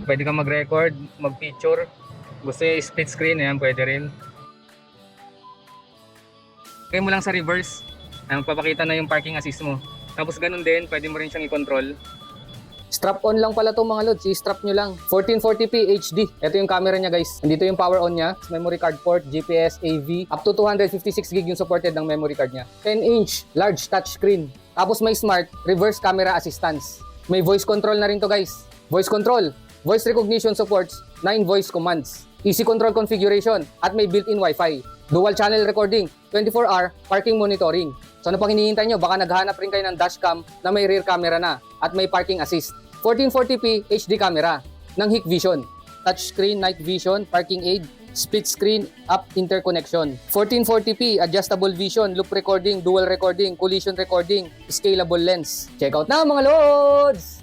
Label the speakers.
Speaker 1: Pwede kang mag-record, mag-picture. Gusto yung split screen, ayan, pwede rin. Kaya mo lang sa reverse, magpapakita na yung parking assist mo. Tapos ganun din, pwede mo rin siyang i-control. Strap on lang pala itong mga lods, i-strap nyo lang. 1440p HD, ito yung camera niya guys. Nandito yung power on niya, memory card port, GPS, AV, up to 256GB yung supported ng memory card niya. 10-inch, large touchscreen. Tapos may smart, reverse camera assistance. May voice control na rin to guys. Voice control, voice recognition supports 9 voice commands. Easy control configuration at may built-in Wi-Fi. Dual channel recording, 24-hour parking monitoring. So ano pang hinihintay nyo? Baka naghahanap rin kayo ng dashcam na may rear camera na at may parking assist. 1440p HD camera ng HIKVISION. Touchscreen, night vision, parking aid, split screen, app interconnection. 1440p adjustable vision, loop recording, dual recording, collision recording, scalable lens. Check out na mga lods!